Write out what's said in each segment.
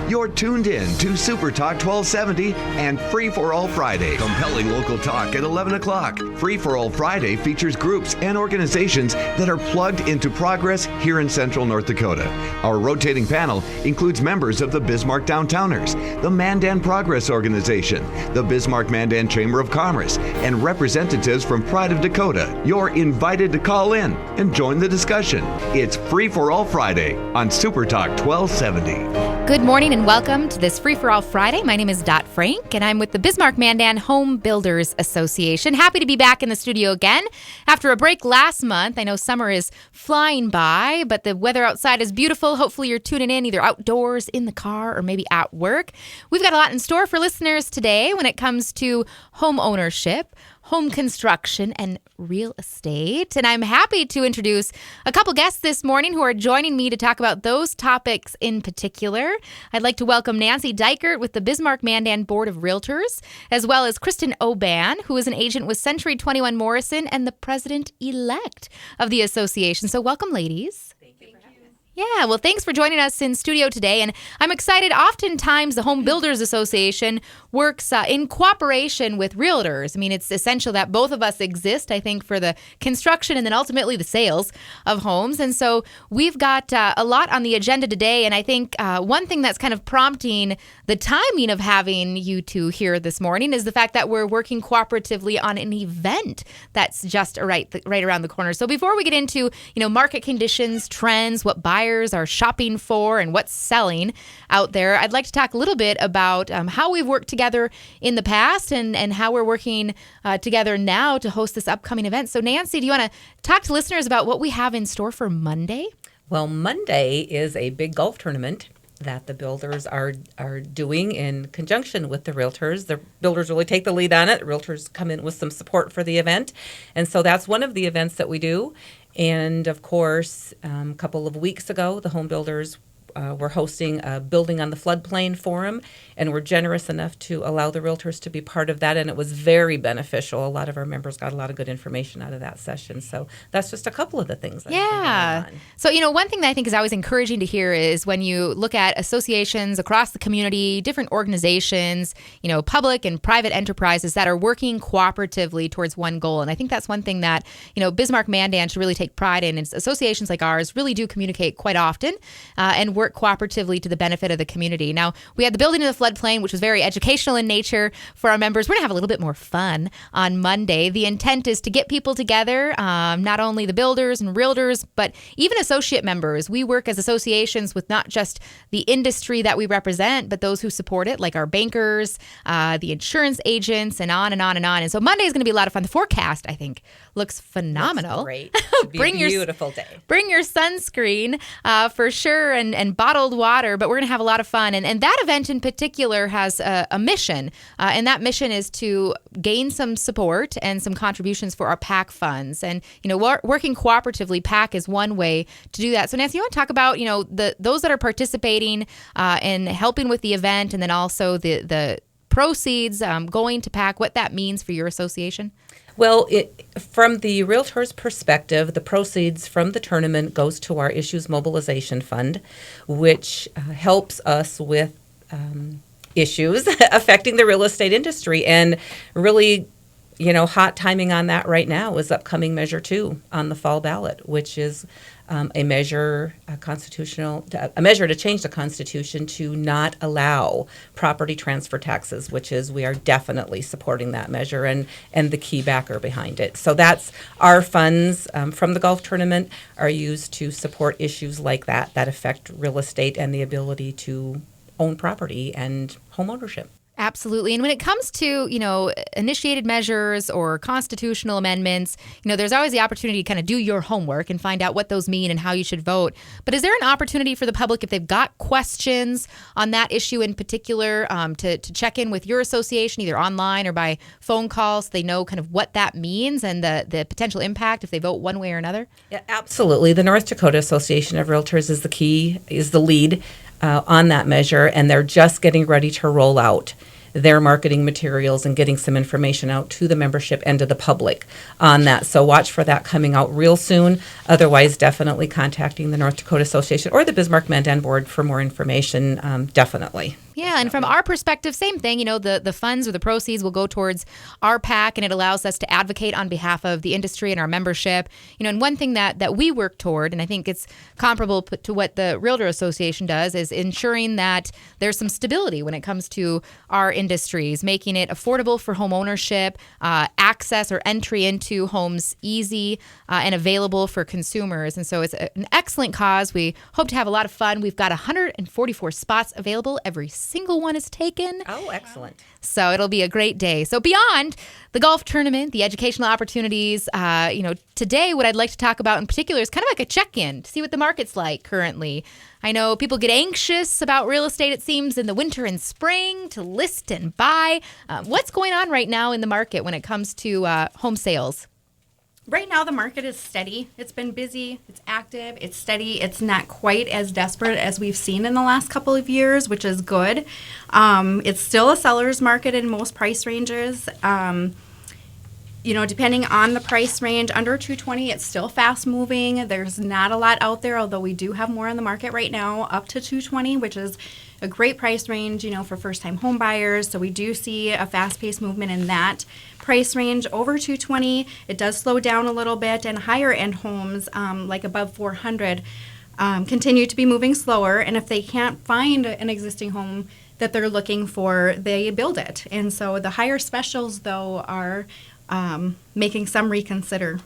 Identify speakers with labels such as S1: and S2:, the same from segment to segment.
S1: You're tuned in to SuperTalk 1270 and Free for All Friday. Compelling local talk at 11 o'clock. Free for All Friday features groups and organizations that are plugged into progress here in Central North Dakota. Our rotating panel includes members of the Bismarck Downtowners, the Mandan Progress Organization, the Bismarck-Mandan Chamber of Commerce, and representatives from Pride of Dakota. You're invited to call in and join the discussion. It's Free for All Friday on SuperTalk 1270.
S2: Good morning and welcome to this Free for All Friday. My name is Dot Frank and I'm with the Bismarck-Mandan Home Builders Association. Happy to be back in the studio again after a break last month. I know summer is flying by, but the weather outside is beautiful. Hopefully you're tuning in either outdoors, in the car, or maybe at work. We've got a lot in store for listeners today when it comes to home ownership, home construction, and real estate. And I'm happy to introduce a couple guests this morning who are joining me to talk about those topics in particular. I'd like to welcome Nancy Deichert with the Bismarck-Mandan Board of Realtors, as well as Kristin Oban, who is an agent with Century 21 Morrison and the president-elect of the association. So welcome, ladies. Yeah, well, thanks for joining us in studio today. And I'm excited. Oftentimes, the Home Builders Association works in cooperation with realtors. I mean, it's essential that both of us exist, I think, for the construction and then ultimately the sales of homes. And so we've got a lot on the agenda today. And I think one thing that's kind of prompting the timing of having you two here this morning is the fact that we're working cooperatively on an event that's just right around the corner. So before we get into, market conditions, trends, what buyers are shopping for and what's selling out there, I'd like to talk a little bit about how we've worked together in the past and how we're working together now to host this upcoming event. So Nancy, do you want to talk to listeners about what we have in store for Monday?
S3: Well, Monday is a big golf tournament that the builders are doing in conjunction with the realtors. The builders really take the lead on it. The realtors come in with some support for the event. And so that's one of the events that we do. And of course, a couple of weeks ago, the home builders were hosting a Building on the Floodplain forum, and we're generous enough to allow the realtors to be part of that, and it was very beneficial. A lot of our members got a lot of good information out of that session. So that's just a couple of the things that have been going on.
S2: So, one thing that I think is always encouraging to hear is when you look at associations across the community, different organizations, public and private enterprises that are working cooperatively towards one goal. And I think that's one thing that, Bismarck-Mandan should really take pride in. Is associations like ours really do communicate quite often and work cooperatively to the benefit of the community. Now, we had the Building of the Floodplain, which was very educational in nature for our members. We're going to have a little bit more fun on Monday. The intent is to get people together, not only the builders and realtors, but even associate members. We work as associations with not just the industry that we represent, but those who support it, like our bankers, the insurance agents, and on and on and on. And so Monday is going to be a lot of fun. The forecast, I think, looks phenomenal.
S3: Looks great. It'll be a beautiful day.
S2: Bring your sunscreen for sure and bottled water, but we're going to have a lot of fun. And that event in particular has a mission, and that mission is to gain some support and some contributions for our PAC funds. And, working cooperatively, PAC is one way to do that. So, Nancy, you want to talk about, those that are participating and helping with the event, and then also the proceeds going to PAC, what that means for your association?
S3: Well, from the realtor's perspective, the proceeds from the tournament goes to our Issues Mobilization Fund, which helps us with issues affecting the real estate industry. And really, hot timing on that right now is upcoming Measure 2 on the fall ballot, which is a measure to change the Constitution to not allow property transfer taxes, which is, we are definitely supporting that measure and the key backer behind it. So that's our funds from the golf tournament are used to support issues like that affect real estate and the ability to own property and home ownership.
S2: Absolutely. And when it comes to, initiated measures or constitutional amendments, there's always the opportunity to kind of do your homework and find out what those mean and how you should vote. But is there an opportunity for the public, if they've got questions on that issue in particular, to check in with your association, either online or by phone calls, so they know kind of what that means and the potential impact if they vote one way or another?
S3: Yeah, absolutely. The North Dakota Association of Realtors is the lead on that measure, and they're just getting ready to roll out their marketing materials and getting some information out to the membership and to the public on that. So watch for that coming out real soon. Otherwise, definitely contacting the North Dakota Association or the Bismarck-Mandan Board for more information, definitely.
S2: Yeah, and from our perspective, same thing. The funds or the proceeds will go towards our PAC, and it allows us to advocate on behalf of the industry and our membership. And one thing that we work toward, and I think it's comparable to what the Realtor Association does, is ensuring that there's some stability when it comes to our industries, making it affordable for home ownership, access or entry into homes easy and available for consumers. And so it's an excellent cause. We hope to have a lot of fun. We've got 144 spots available. Every single one is taken.
S3: Oh, excellent.
S2: So it'll be a great day. So beyond the golf tournament, the educational opportunities, today what I'd like to talk about in particular is kind of like a check-in to see what the market's like currently. I know people get anxious about real estate, it seems, in the winter and spring to list and buy. What's going on right now in the market when it comes to home sales?
S4: Right now, the market is steady. It's been busy. It's active. It's steady. It's not quite as desperate as we've seen in the last couple of years, which is good. It's still a seller's market in most price ranges. Depending on the price range, under 220, it's still fast moving. There's not a lot out there, although we do have more on the market right now, up to 220, which is a great price range, for first-time home buyers. So we do see a fast-paced movement in that price range. Over 220, it does slow down a little bit, and higher-end homes, like above 400, continue to be moving slower. And if they can't find an existing home that they're looking for, they build it. And so the higher specials, though, are making some reconsider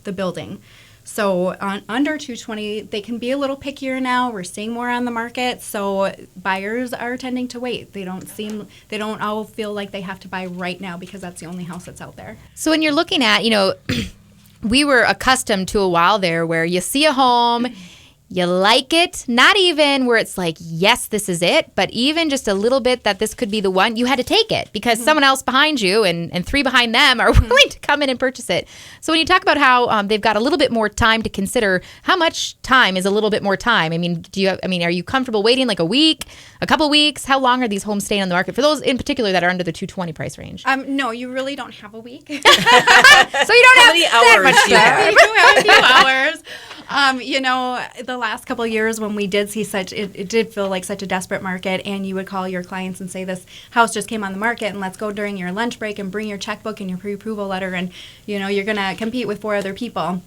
S4: the building. So on under 220, they can be a little pickier now. We're seeing more on the market, so buyers are tending to wait. They don't all feel like they have to buy right now because that's the only house that's out there.
S2: So when you're looking at, we were accustomed to a while there where you see a home, you like it, not even where it's like, yes, this is it, but even just a little bit that this could be the one, you had to take it because someone else behind you and three behind them are willing to come in and purchase it. So when you talk about how they've got a little bit more time to consider, how much time is a little bit more time? Are you comfortable waiting like a week, a couple weeks? How long are these homes staying on the market for those in particular that are under the 220 price range?
S4: No, you really don't have a week.
S2: So you don't have that much time.
S4: You do have a few hours. The last couple of years when we did see it did feel like such a desperate market, and you would call your clients and say, this house just came on the market and let's go during your lunch break and bring your checkbook and your pre-approval letter, and you're going to compete with 4 other people.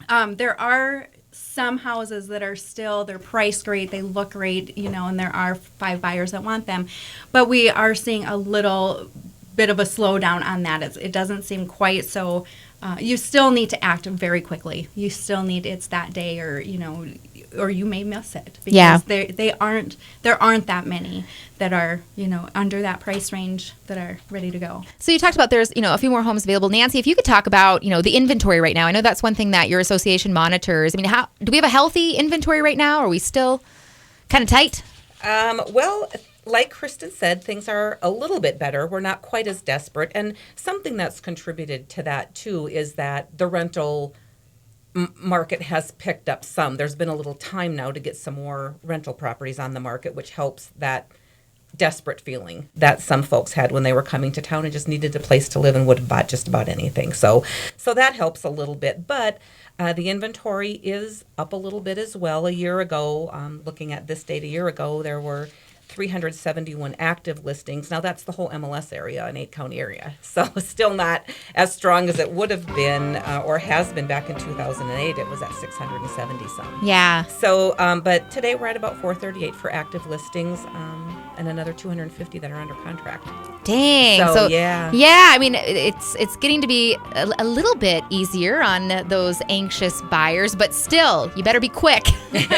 S4: There are some houses that are still, they're priced great, they look great, and there are 5 buyers that want them, but we are seeing a little bit of a slowdown on that. It doesn't seem quite so. You still need to act very quickly. You still need, it's that day, or you may miss it because there aren't that many that are under that price range that are ready to go.
S2: So you talked about there's a few more homes available. Nancy, if you could talk about the inventory right now. I know that's one thing that your association monitors. How do we have a healthy inventory right now? Are we still kind of tight?
S3: Well, like Kristin said, things are a little bit better. We're not quite as desperate. And something that's contributed to that, too, is that the rental market has picked up some. There's been a little time now to get some more rental properties on the market, which helps that desperate feeling that some folks had when they were coming to town and just needed a place to live and would have bought just about anything. So that helps a little bit. But the inventory is up a little bit as well. A year ago, looking at this date a year ago, there were 371 active listings. Now that's the whole MLS area, an 8-county area. So still not as strong as it would have been or has been back in 2008. It was at 670 some.
S2: Yeah.
S3: So, but today we're at about 438 for active listings and another 250 that are under contract.
S2: Dang.
S3: So yeah.
S2: Yeah, it's getting to be a little bit easier on those anxious buyers, but still, you better be quick with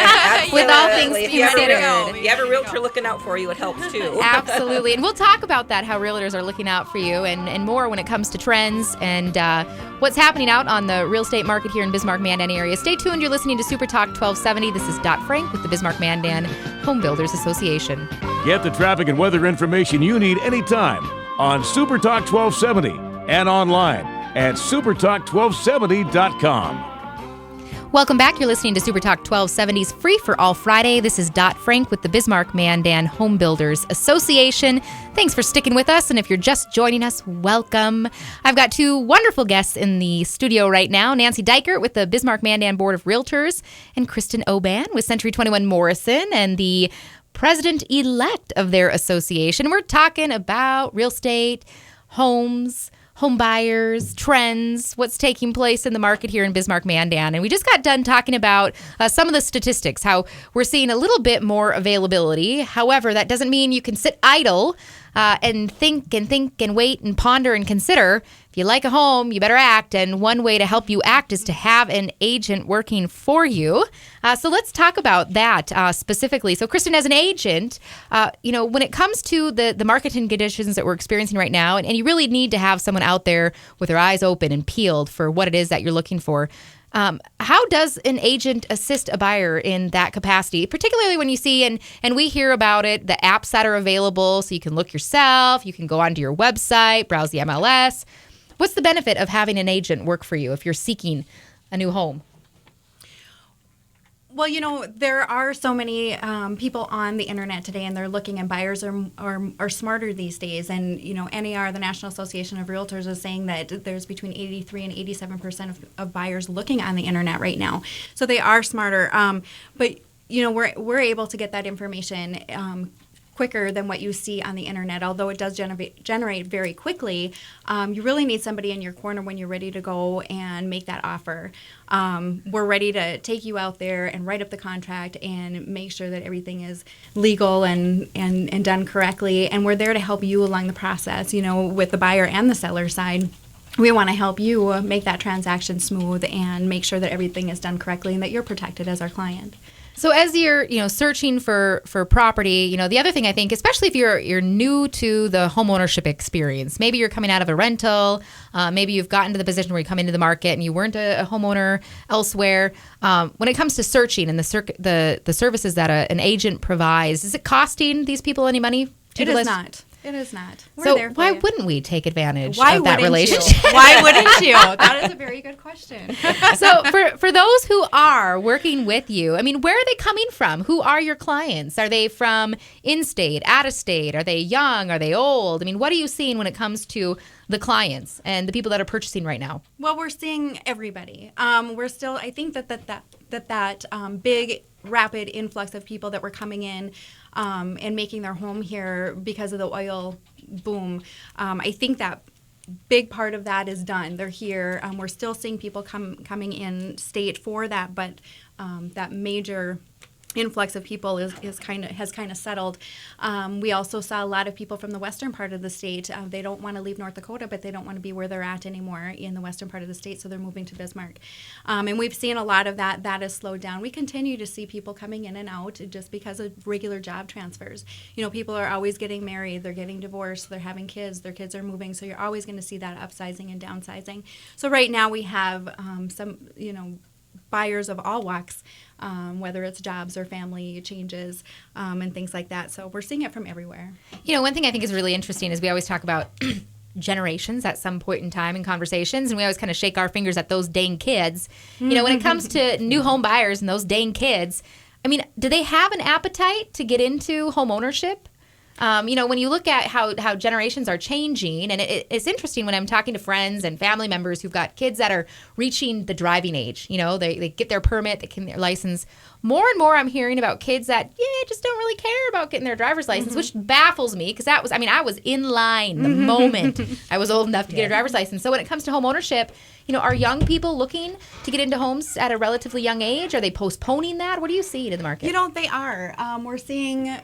S2: all things considered.
S3: You have a realtor looking out for you, it helps too.
S2: Absolutely. And we'll talk about that, how realtors are looking out for you and more when it comes to trends and what's happening out on the real estate market here in Bismarck-Mandan area. Stay tuned. You're listening to SuperTalk 1270. This is Dot Frank with the Bismarck-Mandan Home Builders Association.
S5: Get the traffic and weather information you need anytime on SuperTalk 1270 and online at supertalk1270.com.
S2: Welcome back. You're listening to Super Talk 1270's Free for All Friday. This is Dot Frank with the Bismarck-Mandan Home Builders Association. Thanks for sticking with us. And if you're just joining us, welcome. I've got two wonderful guests in the studio right now. Nancy Deichert with the Bismarck-Mandan Board of Realtors and Kristin Oban with Century 21 Morrison and the president-elect of their association. We're talking about real estate, homes, home buyers, trends, what's taking place in the market here in Bismarck-Mandan. And we just got done talking about some of the statistics, how we're seeing a little bit more availability. However, that doesn't mean you can sit idle and think and wait and ponder and consider. If you like a home, you better act. And one way to help you act is to have an agent working for you. So let's talk about that specifically. So Kristin, as an agent, when it comes to the marketing conditions that we're experiencing right now, and you really need to have someone out there with their eyes open and peeled for what it is that you're looking for. How does an agent assist a buyer in that capacity, particularly when you see, and we hear about it, the apps that are available so you can look yourself, you can go onto your website, browse the MLS. What's the benefit of having an agent work for you if you're seeking a new home?
S4: Well, there are so many people on the internet today, and they're looking, and buyers are smarter these days. And, NAR, the National Association of Realtors, is saying that there's between 83 and 87% of buyers looking on the internet right now. So they are smarter. But, we're able to get that information quicker than what you see on the internet. Although it does generate very quickly, you really need somebody in your corner when you're ready to go and make that offer. We're ready to take you out there and write up the contract and make sure that everything is legal and done correctly. And we're there to help you along the process, with the buyer and the seller side. We want to help you make that transaction smooth and make sure that everything is done correctly and that you're protected as our client.
S2: So as you're, searching for property, the other thing I think, especially if you're new to the homeownership experience, maybe you're coming out of a rental, maybe you've gotten to the position where you come into the market and you weren't a homeowner elsewhere. When it comes to searching and the services that an agent provides, is it costing these people any money?
S4: It is not. It is not.
S2: So why wouldn't we take advantage
S4: of
S2: that relationship?
S4: Why wouldn't you? That is a very good question.
S2: So for those who are working with you, where are they coming from? Who are your clients? Are they from in-state, out-of-state? Are they young? Are they old? what are you seeing when it comes to the clients and the people that are purchasing right now?
S4: Well, we're seeing everybody. We're still, I think that big rapid influx of people that were coming in and making their home here because of the oil boom. I think that big part of that is done. They're here. We're still seeing people coming in state for that, but that major influx of people has kind of settled. We also saw a lot of people from the western part of the state. They don't want to leave North Dakota, but they don't want to be where they're at anymore in the western part of the state, so they're moving to Bismarck. And we've seen a lot of that. That has slowed down. We continue to see people coming in and out just because of regular job transfers. People are always getting married, they're getting divorced, they're having kids, their kids are moving, so you're always going to see that upsizing and downsizing. So right now we have some, buyers of all walks, whether it's jobs or family changes and things like that. So we're seeing it from everywhere.
S2: One thing I think is really interesting is we always talk about generations at some point in time in conversations, and we always kind of shake our fingers at those dang kids. When it comes to new home buyers and those dang kids, do they have an appetite to get into home ownership? When you look at how generations are changing, and it's interesting when I'm talking to friends and family members who've got kids that are reaching the driving age. They get their permit, they get their license. More and more I'm hearing about kids that, just don't really care about getting their driver's license, which baffles me because that was, I was in line the moment I was old enough to get a driver's license. So when it comes to home ownership, are young people looking to get into homes at a relatively young age? Are they postponing that? What are you seeing in the market?
S4: They are. We're seeing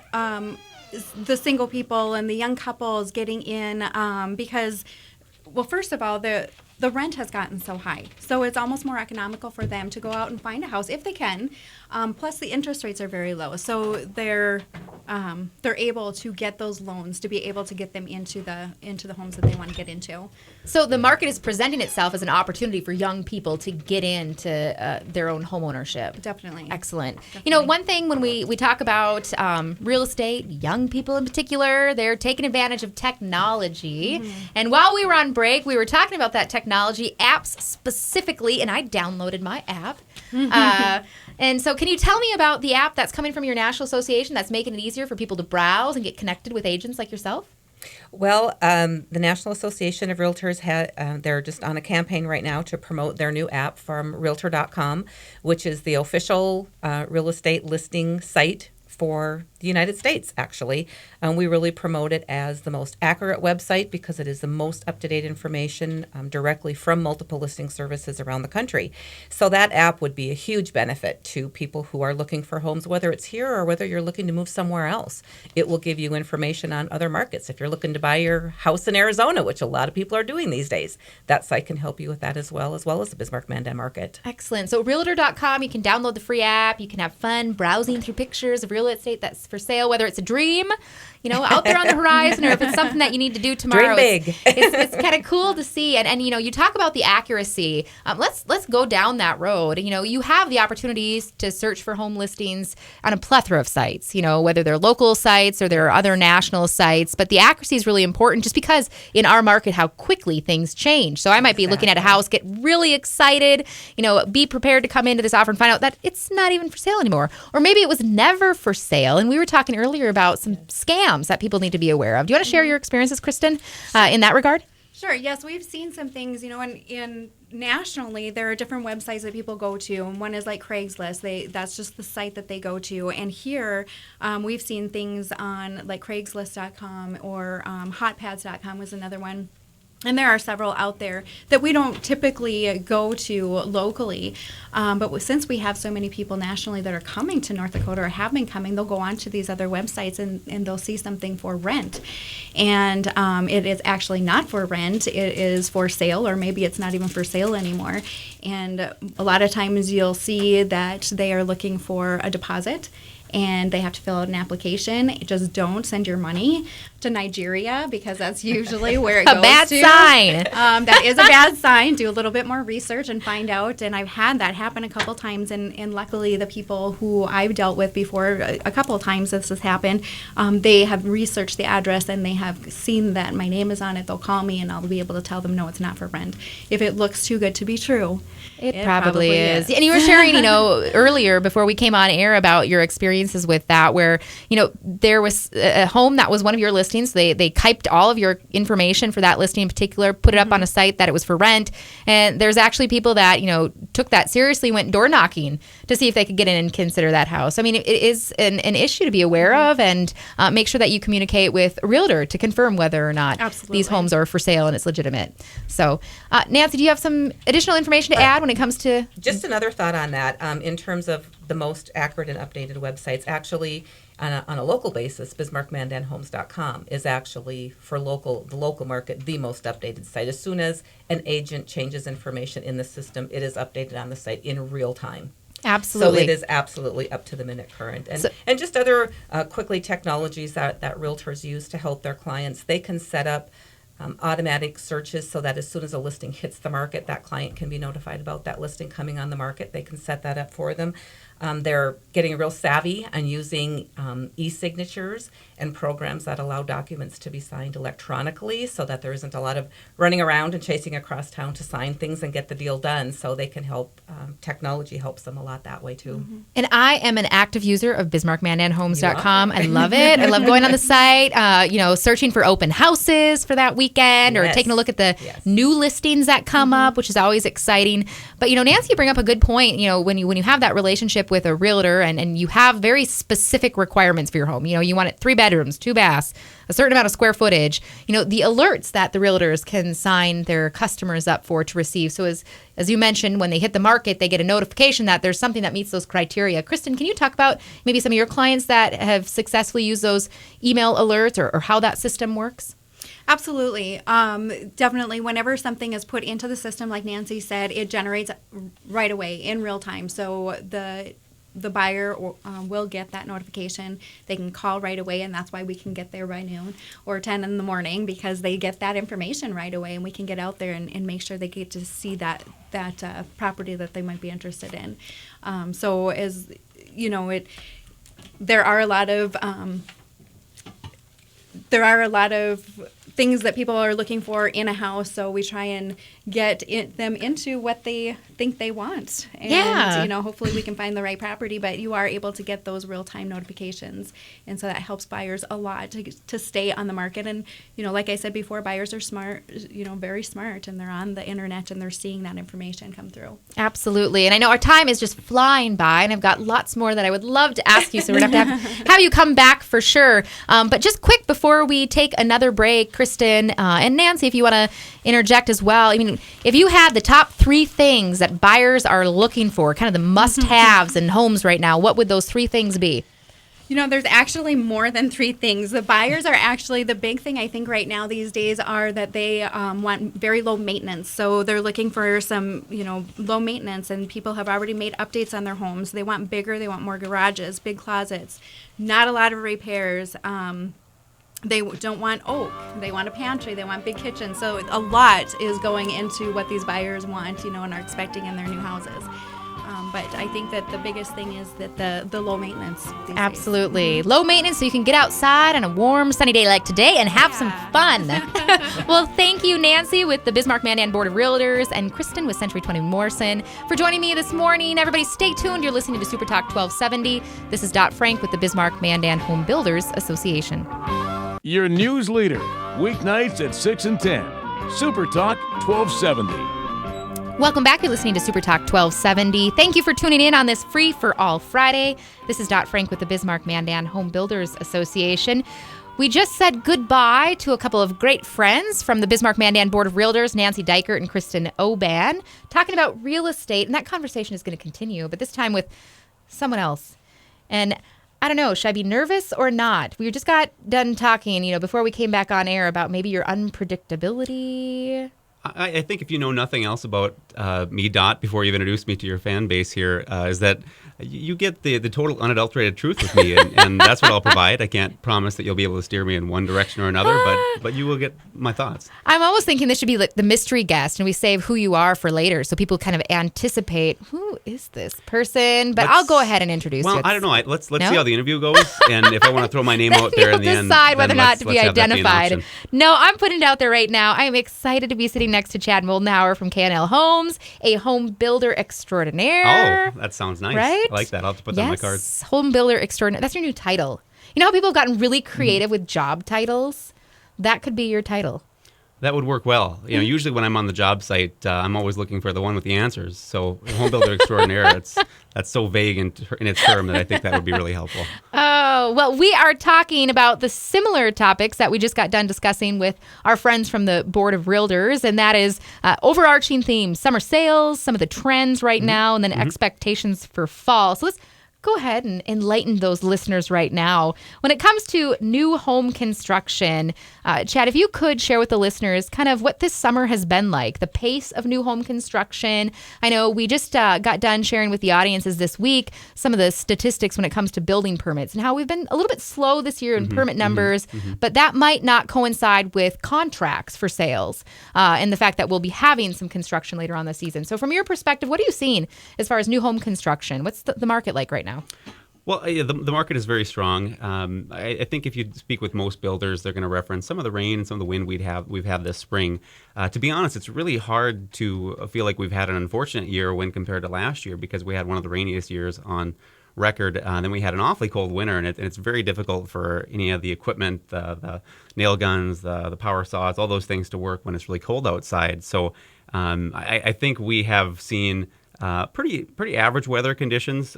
S4: the single people and the young couples getting in because, well, first of all, the rent has gotten so high. So it's almost more economical for them to go out and find a house if they can. Plus, the interest rates are very low. So they're they're able to get those loans to be able to get them into the homes that they want to get into.
S2: So the market is presenting itself as an opportunity for young people to get into their own home ownership.
S4: Definitely.
S2: Excellent.
S4: Definitely.
S2: You know, one thing when we talk about real estate, young people in particular, they're taking advantage of technology. Mm-hmm. And while we were on break, we were talking about that technology, apps specifically, and I downloaded my app. And so can you tell me about the app that's coming from your national association that's making it easier for people to browse and get connected with agents like yourself?
S3: Well, the National Association of Realtors, they're just on a campaign right now to promote their new app from Realtor.com, which is the official real estate listing site for the United States, actually. We really promote it as the most accurate website because it is the most up-to-date information directly from multiple listing services around the country. So that app would be a huge benefit to people who are looking for homes, whether it's here or whether you're looking to move somewhere else. It will give you information on other markets. If you're looking to buy your house in Arizona, which a lot of people are doing these days, that site can help you with that as well as the Bismarck-Mandan market.
S2: Excellent. So Realtor.com, you can download the free app. You can have fun browsing through pictures of real estate that's for sale, whether it's a dream, you know, out there on the horizon, or if it's something that you need to do tomorrow.
S3: Dream big.
S2: It's kind of cool to see. And you know, you talk about the accuracy. Let's go down that road. You know, you have the opportunities to search for home listings on a plethora of sites, you know, whether they're local sites or there are other national sites. But the accuracy is really important just because in our market, how quickly things change. So I might be looking at a house, get really excited, you know, be prepared to come into this offer and find out that it's not even for sale anymore. Or maybe it was never for sale. And we were talking earlier about some scams that people need to be aware of. Do you want to share your experiences, Kristin, in that regard?
S4: Sure. Yes, we've seen some things, you know, in nationally, there are different websites that people go to, and one is like Craigslist. That's just the site that they go to. And here, we've seen things on like Craigslist.com or Hotpads.com was another one. And there are several out there that we don't typically go to locally. But since we have so many people nationally that are coming to North Dakota or have been coming, they'll go on to these other websites and they'll see something for rent. And it is actually not for rent. It is for sale, or maybe it's not even for sale anymore. And a lot of times you'll see that they are looking for a deposit, and they have to fill out an application. Just don't send your money to Nigeria, because that's usually where it goes to.
S2: A bad sign.
S4: That is a bad sign. Do a little bit more research and find out. And I've had that happen a couple times, and luckily the people who I've dealt with before, a couple of times this has happened, they have researched the address and they have seen that my name is on it. They'll call me and I'll be able to tell them, no, it's not for rent. If it looks too good to be true,
S2: it probably is. And you were sharing, you know, earlier before we came on air about your experiences with that, where, you know, there was a home that was one of your listings. They typed all of your information for that listing in particular, put it up on a site that it was for rent. And there's actually people that, you know, took that seriously, went door knocking to see if they could get in and consider that house. I mean, it is an issue to be aware of, and make sure that you communicate with a realtor to confirm whether or not these homes are for sale and it's legitimate. So, Nancy, do you have some additional information to add when it comes to...
S3: Just another thought on that, in terms of the most accurate and updated websites. Actually, on a local basis, Bismarck-Mandan-Homes.com is actually for the local market, the most updated site. As soon as an agent changes information in the system, it is updated on the site in real time.
S2: Absolutely.
S3: So it is absolutely up to the minute current. And just other quickly technologies that realtors use to help their clients. They can set up automatic searches so that as soon as a listing hits the market, that client can be notified about that listing coming on the market. They can set that up for them. They're getting real savvy and using e-signatures and programs that allow documents to be signed electronically, so that there isn't a lot of running around and chasing across town to sign things and get the deal done. So they can help, technology helps them a lot that way too. Mm-hmm.
S2: And I am an active user of Bismarck-Mandan-Homes.com. I love it. I love going on the site, you know, searching for open houses for that weekend, or taking a look at the new listings that come up, which is always exciting. But, you know, Nancy, you bring up a good point. You know, when you have that relationship with a realtor and you have very specific requirements for your home, you know, you want it 3 bedrooms, 2 baths, a certain amount of square footage, you know, the alerts that the realtors can sign their customers up for to receive. So as you mentioned, when they hit the market, they get a notification that there's something that meets those criteria. Kristin, can you talk about maybe some of your clients that have successfully used those email alerts, or how that system works?
S4: Absolutely. Definitely, whenever something is put into the system, like Nancy said, it generates right away in real time. So the buyer will get that notification. They can call right away, and that's why we can get there by noon or 10 in the morning, because they get that information right away, and we can get out there and make sure they get to see that property that they might be interested in. So as you know, there are a lot of things that people are looking for in a house, so we try and get them into what they think they want. And, hopefully we can find the right property, but you are able to get those real-time notifications. And so that helps buyers a lot to stay on the market. And, like I said before, buyers are smart, very smart, and they're on the internet and they're seeing that information come through.
S2: Absolutely. And I know our time is just flying by, and I've got lots more that I would love to ask you, so we're going to have you come back for sure. But just quick before we take another break, Kristin and Nancy, if you want to interject as well. I mean, if you had the top 3 things that buyers are looking for, kind of the must-haves in homes right now, what would those 3 things be?
S4: There's actually more than 3 things. The buyers are actually, the big thing I think right now these days are that they want very low maintenance. So they're looking for some, low maintenance, and people have already made updates on their homes. They want bigger, they want more garages, big closets, not a lot of repairs. They don't want oak. They want a pantry. They want big kitchens. So a lot is going into what these buyers want, and are expecting in their new houses. But I think that the biggest thing is that the low maintenance these
S2: Absolutely. Days. Low maintenance, so you can get outside on a warm, sunny day like today and have some fun. Well, thank you, Nancy, with the Bismarck-Mandan Board of Realtors, and Kristin with Century 21 Morrison for joining me this morning. Everybody stay tuned. You're listening to SuperTalk 1270. This is Dot Frank with the Bismarck-Mandan Home Builders Association.
S5: Your news leader, weeknights at 6 and 10. SuperTalk 1270.
S2: Welcome back. You're listening to SuperTalk 1270. Thank you for tuning in on this Free for All Friday. This is Dot Frank with the Bismarck-Mandan Home Builders Association. We just said goodbye to a couple of great friends from the Bismarck-Mandan Board of Realtors, Nancy Deichert and Kristin Oban, talking about real estate. And that conversation is going to continue, but this time with someone else. And I don't know, should I be nervous or not? We just got done talking, before we came back on air about maybe your unpredictability.
S6: I think if you know nothing else about me, Dot, before you've introduced me to your fan base here, is that you get the total unadulterated truth with me, and that's what I'll provide. I can't promise that you'll be able to steer me in one direction or another, but you will get my thoughts. I'm
S2: almost thinking this should be like the mystery guest, and we save who you are for later, so people kind of anticipate, who is this person? But I'll go ahead and introduce you.
S6: Well, I don't know. Let's see how the interview goes, and if I want to throw my name out there in the end,
S2: decide whether or not to be identified. No, I'm putting it out there right now. I'm excited to be sitting next to Chad Moldenhauer from K&L Homes, a home builder extraordinaire.
S6: Oh, that sounds nice.
S2: Right?
S6: I like that. I'll have to put that on my cards.
S2: Home builder extraordinaire. That's your new title. You know how people have gotten really creative with job titles? That could be your title.
S6: That would work well. Usually when I'm on the job site, I'm always looking for the one with the answers. So home builder extraordinaire, that's so vague in its term that I think that would be really helpful.
S2: Oh, well, we are talking about the similar topics that we just got done discussing with our friends from the Board of Realtors, and that is overarching themes, summer sales, some of the trends right now, and then expectations for fall. So let's go ahead and enlighten those listeners right now. When it comes to new home construction, Chad, if you could share with the listeners kind of what this summer has been like, the pace of new home construction. I know we just got done sharing with the audiences this week some of the statistics when it comes to building permits and how we've been a little bit slow this year in permit numbers, but that might not coincide with contracts for sales and the fact that we'll be having some construction later on this season. So from your perspective, what are you seeing as far as new home construction? What's the market like right now?
S6: Well, the market is very strong. I think if you speak with most builders, they're going to reference some of the rain and some of the wind we've had this spring. To be honest, it's really hard to feel like we've had an unfortunate year when compared to last year, because we had one of the rainiest years on record. Then we had an awfully cold winter, and it's very difficult for any of the equipment, the nail guns, the power saws, all those things to work when it's really cold outside. So I think we have seen pretty average weather conditions.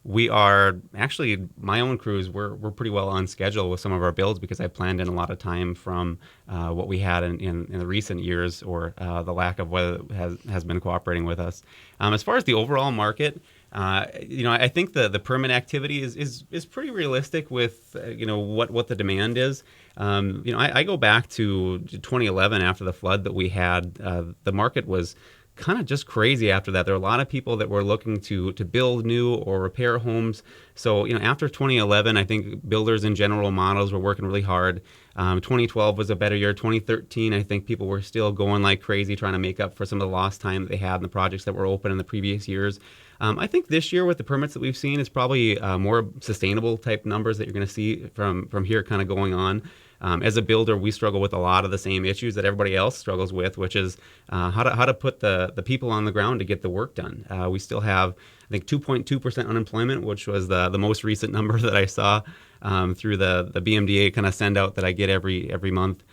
S6: We are actually, my own crews, we're pretty well on schedule with some of our builds because I planned in a lot of time from what we had in the recent years, or the lack of weather has been cooperating with us. As far as the overall market, I think the permit activity is pretty realistic with what the demand is. I go back to 2011 after the flood that we had. The market was kind of just crazy after that. There are a lot of people that were looking to build new or repair homes. So, after 2011, I think builders in general, models were working really hard. 2012 was a better year. 2013, I think people were still going like crazy trying to make up for some of the lost time that they had in the projects that were open in the previous years. I think this year with the permits that we've seen, it's probably more sustainable type numbers that you're going to see from here kind of going on. As a builder, we struggle with a lot of the same issues that everybody else struggles with, which is how to put the people on the ground to get the work done. We still have, I think, 2.2% unemployment, which was the most recent number that I saw through the BMDA kind of send out that I get every month.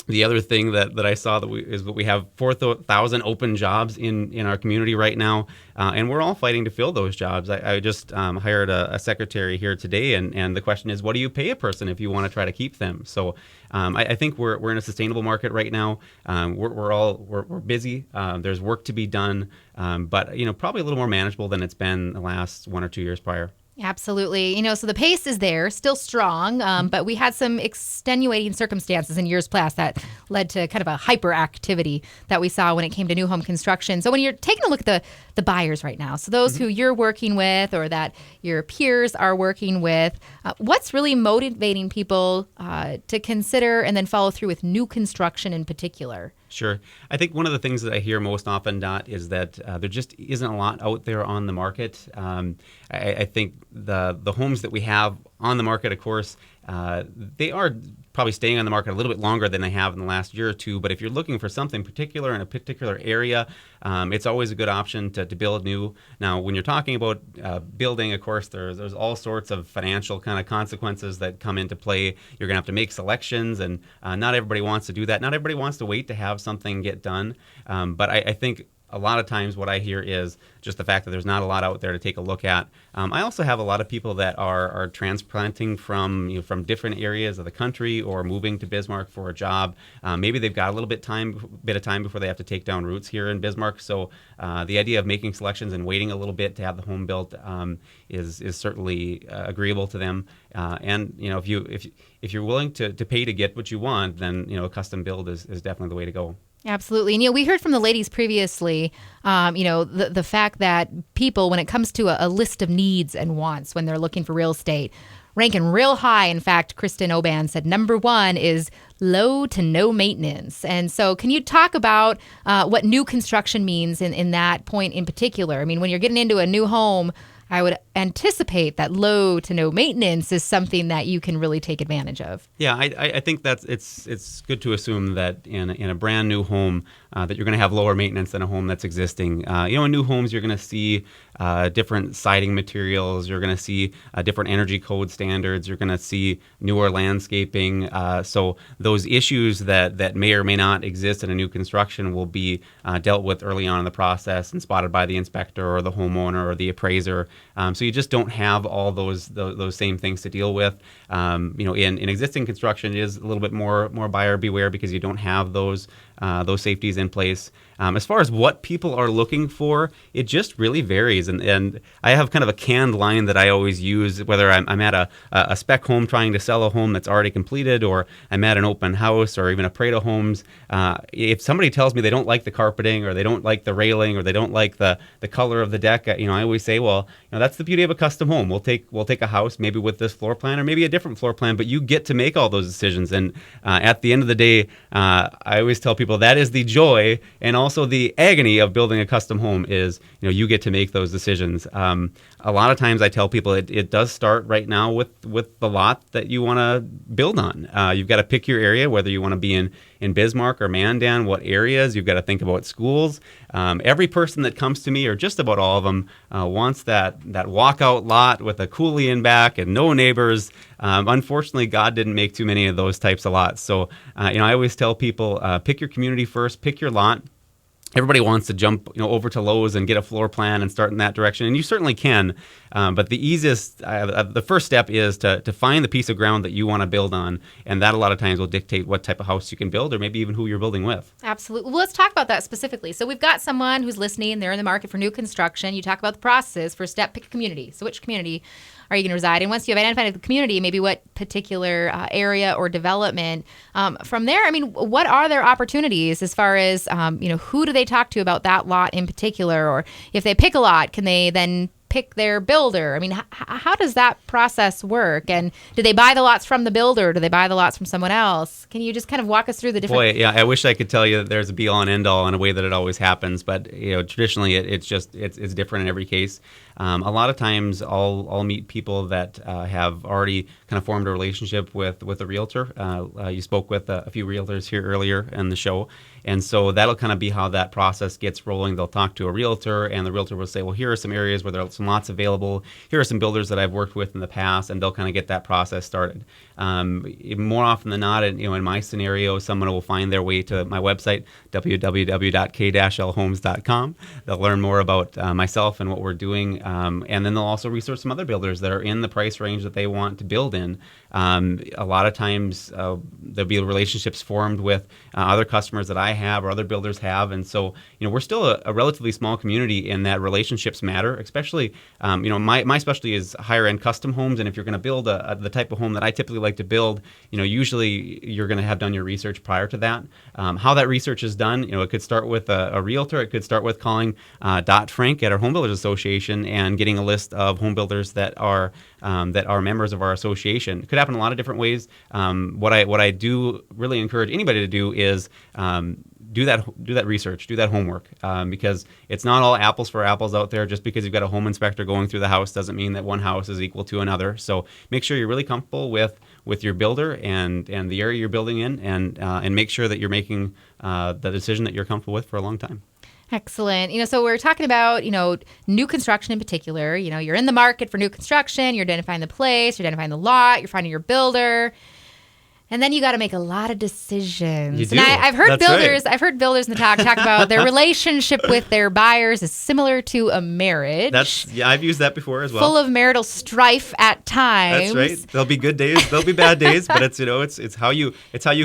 S6: The other thing that I saw is that we have 4,000 open jobs in our community right now, and we're all fighting to fill those jobs. I just hired a secretary here today, and the question is, what do you pay a person if you want to try to keep them? So I think we're in a sustainable market right now. We're busy. There's work to be done, but probably a little more manageable than it's been the last 1 or 2 years prior.
S2: Absolutely. So the pace is there, still strong, but we had some extenuating circumstances in years past that led to kind of a hyperactivity that we saw when it came to new home construction. So when you're taking a look at the buyers right now, so those who you're working with or that your peers are working with, what's really motivating people to consider and then follow through with new construction in particular?
S6: Sure. I think one of the things that I hear most often, Dot, is that there just isn't a lot out there on the market. I think the homes that we have on the market, of course, they are probably staying on the market a little bit longer than they have in the last year or two. But if you're looking for something particular in a particular area, it's always a good option to build new. Now, when you're talking about building, of course, there's all sorts of financial kind of consequences that come into play. You're going to have to make selections, and not everybody wants to do that. Not everybody wants to wait to have something get done. But I think a lot of times what I hear is just the fact that there's not a lot out there to take a look at. I also have a lot of people that are transplanting from different areas of the country or moving to Bismarck for a job. Maybe they've got a little bit of time before they have to take down roots here in Bismarck. So the idea of making selections and waiting a little bit to have the home built is certainly agreeable to them. And if you're willing to pay to get what you want, then a custom build is definitely the way to go.
S2: Absolutely. And, we heard from the ladies previously, the fact that people, when it comes to a list of needs and wants when they're looking for real estate, ranking real high. In fact, Kristin Oban said number one is low to no maintenance. And so can you talk about what new construction means in that point in particular? I mean, when you're getting into a new home, I would anticipate that low to no maintenance is something that you can really take advantage of.
S6: Yeah, I think it's good to assume that in a brand new home that you're going to have lower maintenance than a home that's existing. In new homes you're going to see different siding materials. You're going to see different energy code standards. You're going to see newer landscaping. So those issues that may or may not exist in a new construction will be dealt with early on in the process and spotted by the inspector or the homeowner or the appraiser. So you just don't have all those same things to deal with. In existing construction, it is a little bit more buyer beware because you don't have those safeties in place. As far as what people are looking for, it just really varies. And I have kind of a canned line that I always use, whether I'm at a spec home trying to sell a home that's already completed, or I'm at an open house, or even a Pareto Homes. If somebody tells me they don't like the carpeting, or they don't like the railing, or they don't like the color of the deck, I always say, well, that's the beauty of a custom home. We'll take a house maybe with this floor plan or maybe a different floor plan, but you get to make all those decisions. And at the end of the day, I always tell people that is the joy and also the agony of building a custom home is, you get to make those decisions. A lot of times I tell people it does start right now with the lot that you want to build on. You've got to pick your area, whether you want to be in Bismarck or Mandan, what areas. You've got to think about schools. Every person that comes to me, or just about all of them, wants that walkout lot with a coulee in back and no neighbors. Unfortunately, God didn't make too many of those types of lots. So, I always tell people, pick your community first, pick your lot. Everybody wants to jump, over to Lowe's and get a floor plan and start in that direction, and you certainly can. But the first step is to find the piece of ground that you want to build on, and that a lot of times will dictate what type of house you can build, or maybe even who you're building with.
S2: Absolutely. Well, let's talk about that specifically. So we've got someone who's listening; they're in the market for new construction. You talk about the process. First step, pick a community. So which community are you going to reside in? Once you've identified the community, maybe what particular area or development. From there, I mean, what are their opportunities as far as, who do they talk to about that lot in particular? Or if they pick a lot, can they then pick their builder? I mean, how does that process work? And do they buy the lots from the builder? Do they buy the lots from someone else? Can you just kind of walk us through the different...
S6: Boy, yeah, I wish I could tell you that there's a be-all and end-all in a way that it always happens, but traditionally it's different in every case. A lot of times I'll meet people that have already kind of formed a relationship with a realtor. You spoke with a few realtors here earlier in the show, and so that'll kind of be how that process gets rolling. They'll talk to a realtor, and the realtor will say, well, here are some areas where there are some lots available. Here are some builders that I've worked with in the past, and they'll kind of get that process started. More often than not, in my scenario, someone will find their way to my website, www.k-lhomes.com. They'll learn more about myself and what we're doing, and then they'll also research some other builders that are in the price range that they want to build in. A lot of times there'll be relationships formed with other customers that I have or other builders have, and so we're still a relatively small community in that relationships matter. Especially, my specialty is higher end custom homes, and if you're going to build the type of home that I typically like to build, usually you're going to have done your research prior to that. How that research is done, it could start with a realtor. It could start with calling Frank at our Home Builders Association and getting a list of home builders that are members of our association. It could happen a lot of different ways. What I do really encourage anybody to do is do that research, do that homework, because it's not all apples for apples out there. Just because you've got a home inspector going through the house doesn't mean that one house is equal to another. So make sure you're really comfortable with your builder and the area you're building in, and make sure that you're making the decision that you're comfortable with for a long time.
S2: Excellent. So we're talking about, new construction in particular. You're in the market for new construction. You're identifying the place. You're identifying the lot. You're finding your builder. And then you got to make a lot of decisions.
S6: You do.
S2: And I've heard
S6: That's
S2: builders.
S6: right.
S2: I've heard builders in the talk about their relationship with their buyers is similar to a marriage.
S6: I've used that before as well.
S2: Full of marital strife at times.
S6: That's right. There'll be good days. There'll be bad days. But it's how you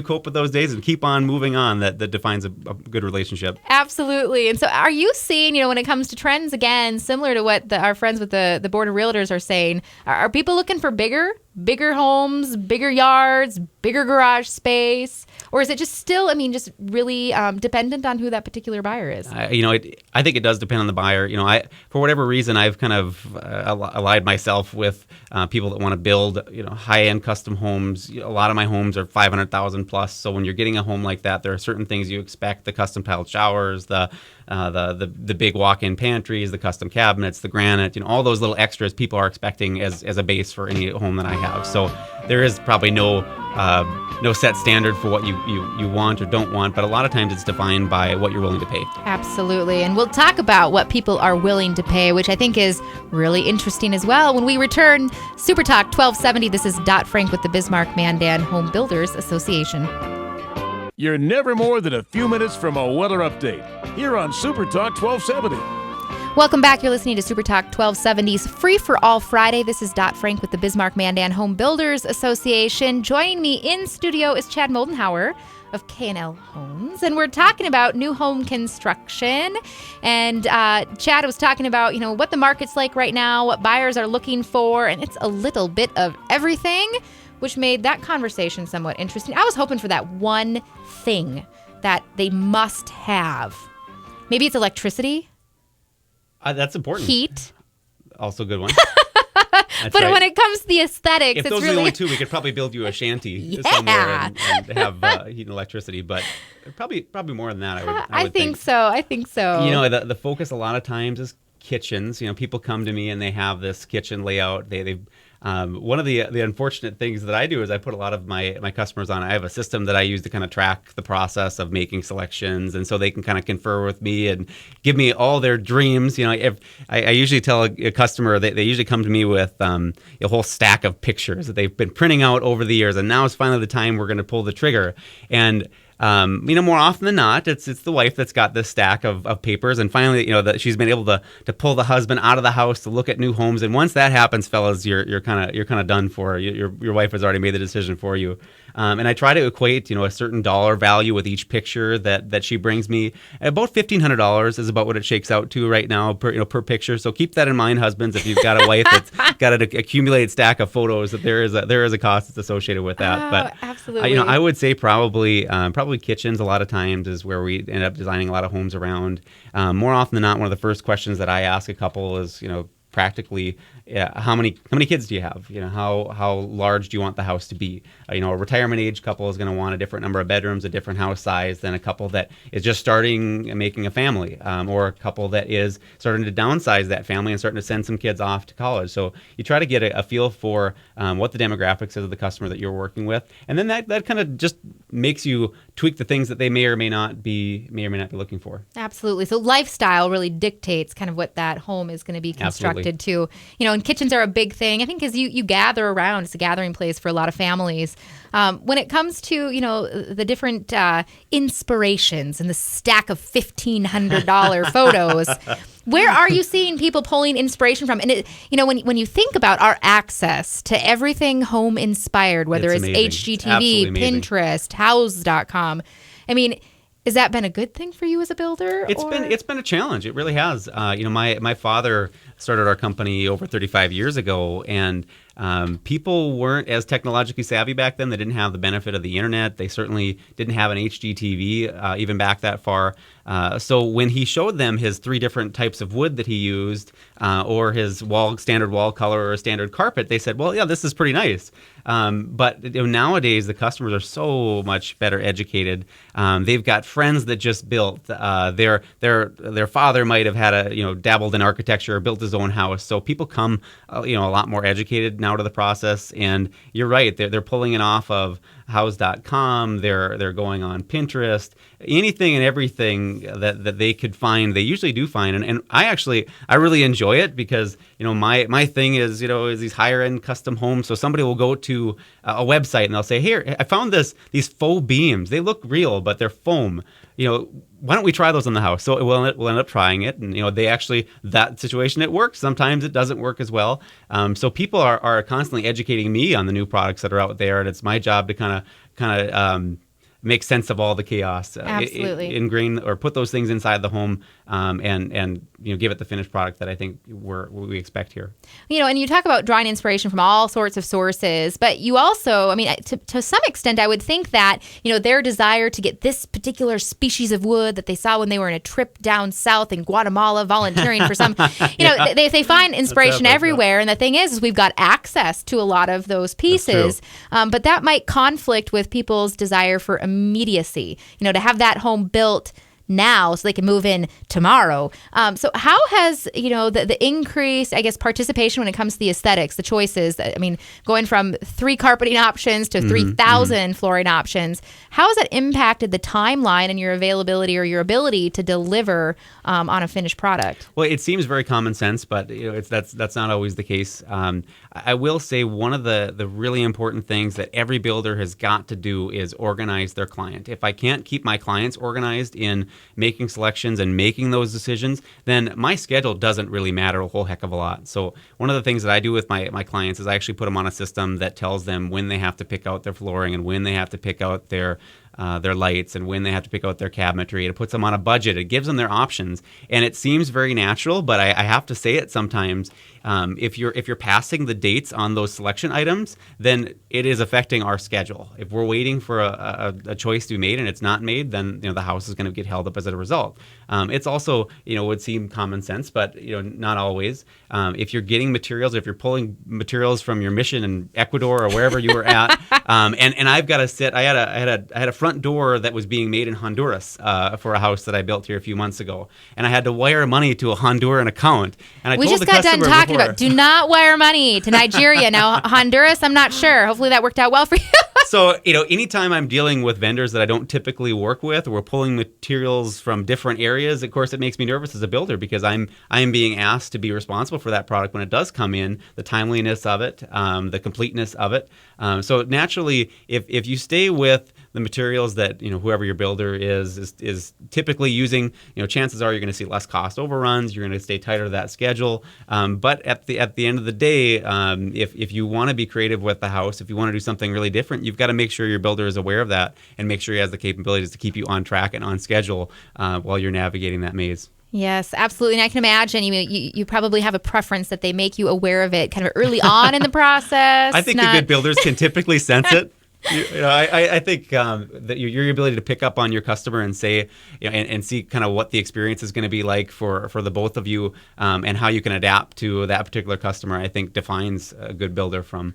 S6: cope with those days and keep on moving on that defines a good relationship.
S2: Absolutely. And so, are you seeing, when it comes to trends again, similar to what our friends with the Board of Realtors are saying? Are people looking for bigger homes, bigger yards, bigger garage space? Or is it just still, just really dependent on who that particular buyer is?
S6: I think it does depend on the buyer. For whatever reason, I've kind of allied myself with people that want to build, high-end custom homes. A lot of my homes are $500,000 plus. So when you're getting a home like that, there are certain things you expect: the custom tiled showers, the big walk-in pantries, the custom cabinets, the granite, all those little extras people are expecting as a base for any home that I have. So there is probably no set standard for what you want or don't want, but a lot of times it's defined by what you're willing to pay.
S2: Absolutely. And we'll talk about what people are willing to pay, which I think is really interesting as well. When we return, Super Talk 1270, this is Dot Frank with the Bismarck-Mandan Home Builders Association.
S5: You're never more than a few minutes from a weather update here on Super Talk 1270.
S2: Welcome back. You're listening to Super Talk 1270's Free for All Friday. This is Dot Frank with the Bismarck-Mandan Home Builders Association. Joining me in studio is Chad Moldenhauer of K&L Homes, and we're talking about new home construction. And Chad was talking about, what the market's like right now, what buyers are looking for, and it's a little bit of everything, which made that conversation somewhat interesting. I was hoping for that one thing that they must have. Maybe it's electricity.
S6: That's important.
S2: Heat.
S6: Also a good one.
S2: But right. When it comes to the aesthetics,
S6: if
S2: it's
S6: those
S2: really...
S6: are the only two, we could probably build you a shanty somewhere and have heat and electricity. But probably more than that, I would think.
S2: I think so.
S6: The focus a lot of times is kitchens. People come to me and they have this kitchen layout. They one of the unfortunate things that I do is I put a lot of my customers on. I have a system that I use to kind of track the process of making selections, and so they can kind of confer with me and give me all their dreams. If I usually tell a customer, they usually come to me with a whole stack of pictures that they've been printing out over the years, and now is finally the time we're going to pull the trigger. And More often than not, it's the wife that's got this stack of papers, and finally, that she's been able to pull the husband out of the house to look at new homes. And once that happens, fellas, you're kind of done for. Your wife has already made the decision for you. And I try to equate, a certain dollar value with each picture that she brings me. About $1,500 is about what it shakes out to right now per picture. So keep that in mind, husbands, if you've got a wife that's got an accumulated stack of photos, that there is a cost that's associated with that. But
S2: absolutely.
S6: I would say probably kitchens a lot of times is where we end up designing a lot of homes around. More often than not, one of the first questions that I ask a couple is, practically, how many kids do you have? How large do you want the house to be? A retirement age couple is going to want a different number of bedrooms, a different house size than a couple that is just starting and making a family, or a couple that is starting to downsize that family and starting to send some kids off to college. So you try to get a feel for what the demographics is of the customer that you're working with, and then that kind of just makes you tweak the things that they may or may not be looking for.
S2: Absolutely. So lifestyle really dictates kind of what that home is going to be constructed to. And kitchens are a big thing, I think, because you gather around. It's a gathering place for a lot of families. When it comes to, the different inspirations and the stack of $1,500 photos, where are you seeing people pulling inspiration from? And when you think about our access to everything home inspired, whether it's HGTV, Pinterest, House.com, has that been a good thing for you as a builder?
S6: It's been a challenge. It really has. My father started our company over 35 years ago, and people weren't as technologically savvy back then. They didn't have the benefit of the internet. They certainly didn't have an HGTV even back that far. So when he showed them his 3 different types of wood that he used, or his standard wall color or a standard carpet, they said, well, yeah, this is pretty nice. But nowadays the customers are so much better educated. They've got friends that just built. Their father might have had dabbled in architecture or built his own house. So people come a lot more educated now to the process. And you're right, they're pulling it off of House.com. They're going on Pinterest. Anything and everything that they could find, they usually do find. And I really enjoy it because my thing is these higher end custom homes. So somebody will go to a website and they'll say, here, I found these faux beams. They look real, but they're foam. Why don't we try those on the house? So we'll end up trying it, and that situation, it works. Sometimes it doesn't work as well. So people are constantly educating me on the new products that are out there, and it's my job to kind of make sense of all the chaos.
S2: Absolutely.
S6: Ingrain or put those things inside the home, and give it the finished product that I think we expect here.
S2: And you talk about drawing inspiration from all sorts of sources, but you also, to some extent, I would think that, their desire to get this particular species of wood that they saw when they were in a trip down south in Guatemala volunteering for some, they find inspiration everywhere. And the thing is we've got access to a lot of those pieces, but that might conflict with people's desire for immediacy, to have that home built now so they can move in tomorrow. So how has, the increase, I guess, participation when it comes to the aesthetics, the choices, going from 3 carpeting options to 3,000 flooring options, how has that impacted the timeline and your availability or your ability to deliver on a finished product?
S6: Well, it seems very common sense, but that's not always the case. I will say one of the really important things that every builder has got to do is organize their client. If I can't keep my clients organized in making selections and making those decisions, then my schedule doesn't really matter a whole heck of a lot. So one of the things that I do with my clients is I actually put them on a system that tells them when they have to pick out their flooring and when they have to pick out their lights and when they have to pick out their cabinetry. It puts them on a budget. It gives them their options. And it seems very natural, but I have to say it sometimes. If you're passing the dates on those selection items, then it is affecting our schedule. If we're waiting for a choice to be made and it's not made, then the house is going to get held up as a result. It's also would seem common sense, but not always. If you're getting materials, if you're pulling materials from your mission in Ecuador or wherever you were at, and I've got to sit. I had a front door that was being made in Honduras for a house that I built here a few months ago, and I had to wire money to a Honduran account. And
S2: we just got done talking about do not wire money to Nigeria. Now Honduras, I'm not sure. Hopefully that worked out well for you.
S6: So, anytime I'm dealing with vendors that I don't typically work with, or we're pulling materials from different areas, of course, it makes me nervous as a builder because I am being asked to be responsible for that product when it does come in, the timeliness of it, the completeness of it. So naturally, if you stay with the materials that whoever your builder is typically using, chances are you're going to see less cost overruns. You're going to stay tighter to that schedule. But at the end of the day, if you want to be creative with the house, if you want to do something really different, you've got to make sure your builder is aware of that and make sure he has the capabilities to keep you on track and on schedule while you're navigating that maze.
S2: Yes, absolutely. And I can imagine you probably have a preference that they make you aware of it kind of early on in the process.
S6: I think the good builders can typically sense it. I think that your ability to pick up on your customer and say, and see kind of what the experience is going to be like for the both of you, and how you can adapt to that particular customer, I think defines a good builder from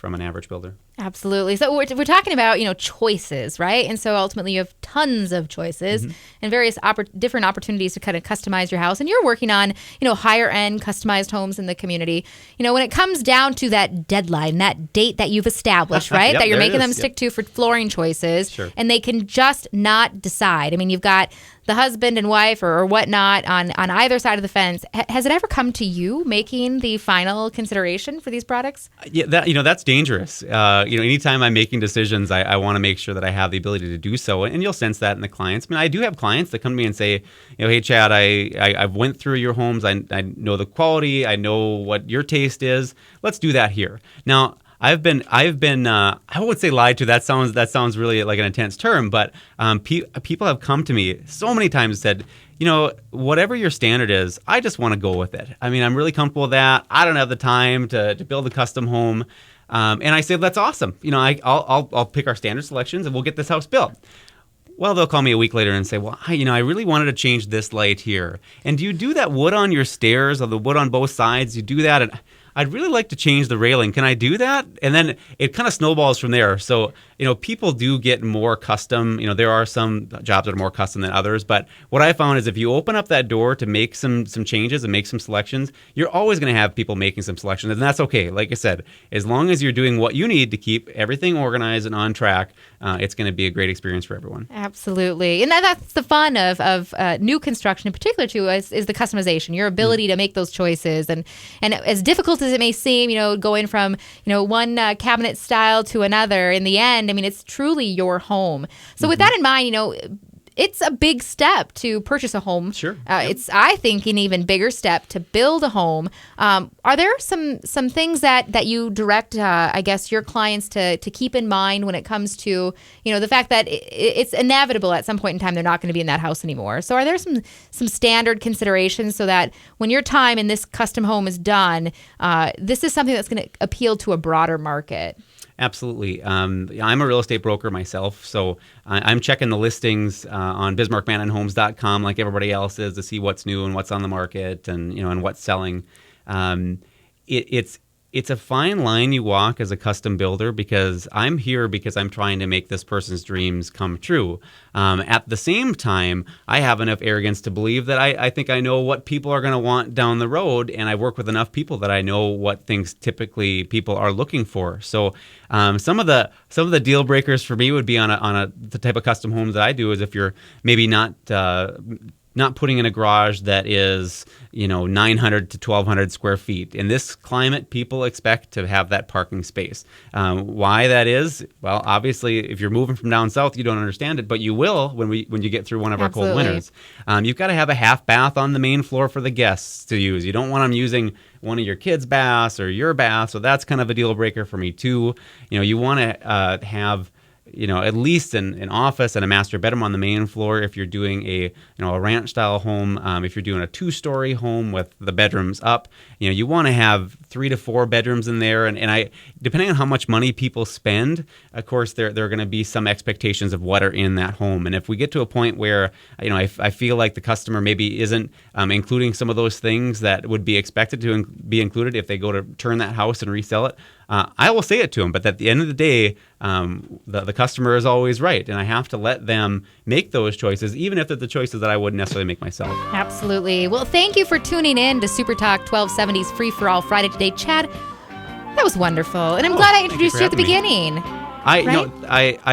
S6: an average builder.
S2: Absolutely. So we're talking about, choices, right? And so ultimately you have tons of choices and various different opportunities to kind of customize your house. And you're working on, higher end customized homes in the community. When it comes down to that deadline, that date that you've established, right? That you're making them stick to for flooring choices.
S6: Sure.
S2: And they can just not decide. I mean, you've got the husband and wife or whatnot on either side of the fence. Has it ever come to you making the final consideration for these products?
S6: Yeah, that's dangerous. Anytime I'm making decisions, I want to make sure that I have the ability to do so. And you'll sense that in the clients. I mean, I do have clients that come to me and say, hey, Chad, I've went through your homes. I know the quality. I know what your taste is. Let's do that here. Now, I've been I won't say lied to. That sounds really like an intense term, but people have come to me so many times and said, whatever your standard is, I just want to go with it. I mean, I'm really comfortable with that. I don't have the time to build a custom home. And I say, that's awesome. I'll pick our standard selections and we'll get this house built. Well, they'll call me a week later and say, well, I really wanted to change this light here. And do you do that wood on your stairs or the wood on both sides? You do that? And I'd really like to change the railing. Can I do that? And then it kind of snowballs from there. So, people do get more custom. There are some jobs that are more custom than others. But what I found is if you open up that door to make some changes and make some selections, you're always going to have people making some selections. And that's okay. Like I said, as long as you're doing what you need to keep everything organized and on track, it's going to be a great experience for everyone.
S2: Absolutely. And that's the fun of new construction in particular, too, is the customization, your ability to make those choices. And as difficult as it may seem, going from, one cabinet style to another, in the end, I mean, it's truly your home. So with that in mind, it's a big step to purchase a home.
S6: Sure.
S2: It's, I think, an even bigger step to build a home. Are there some things that you direct, I guess, your clients to keep in mind when it comes to, the fact that it's inevitable at some point in time they're not going to be in that house anymore? So are there some standard considerations so that when your time in this custom home is done, this is something that's going to appeal to a broader market?
S6: Absolutely. I'm a real estate broker myself, so I'm checking the listings on Bismarck-Mandan like everybody else is to see what's new and what's on the market and and what's selling. It's a fine line you walk as a custom builder because I'm here because I'm trying to make this person's dreams come true. At the same time, I have enough arrogance to believe that I think I know what people are going to want down the road, and I work with enough people that I know what things typically people are looking for. So some of the deal breakers for me would be on the type of custom homes that I do is if you're maybe not putting in a garage that is, 900 to 1,200 square feet. In this climate, people expect to have that parking space. Why that is? Well, obviously, if you're moving from down south, you don't understand it, but you will when you get through one of our cold winters. You've got to have a half bath on the main floor for the guests to use. You don't want them using one of your kids' baths or your bath, so that's kind of a deal breaker for me too. You want to have at least an office and a master bedroom on the main floor if you're doing a ranch style home. If you're doing a 2-story home with the bedrooms up, you want to have 3 to 4 bedrooms in there. And I, depending on how much money people spend, of course, there are going to be some expectations of what are in that home. And if we get to a point where, I feel like the customer maybe isn't including some of those things that would be expected to be included if they go to turn that house and resell it, I will say it to them. But at the end of the day, the customer is always right. And I have to let them make those choices, even if they're the choices that I wouldn't necessarily make myself.
S2: Absolutely. Well, thank you for tuning in to Super Talk 1270's Free for All Friday today. Chad, that was wonderful. And I'm glad I introduced you at the beginning.
S6: I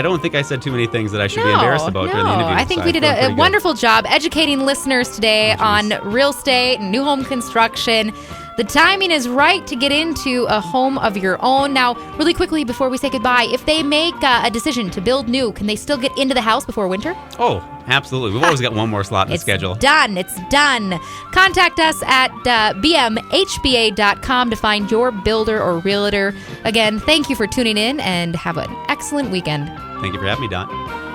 S6: don't think I said too many things that I should be embarrassed about during the interview.
S2: I think we did a wonderful job educating listeners today on real estate and new home construction. The timing is right to get into a home of your own. Now, really quickly before we say goodbye, if they make a decision to build new, can they still get into the house before winter?
S6: Oh, absolutely. We've always got one more slot in the
S2: It's
S6: schedule.
S2: done. It's done. Contact us at bmhba.com to find your builder or realtor. Again, thank you for tuning in and have an excellent weekend.
S6: Thank you for having me, Don.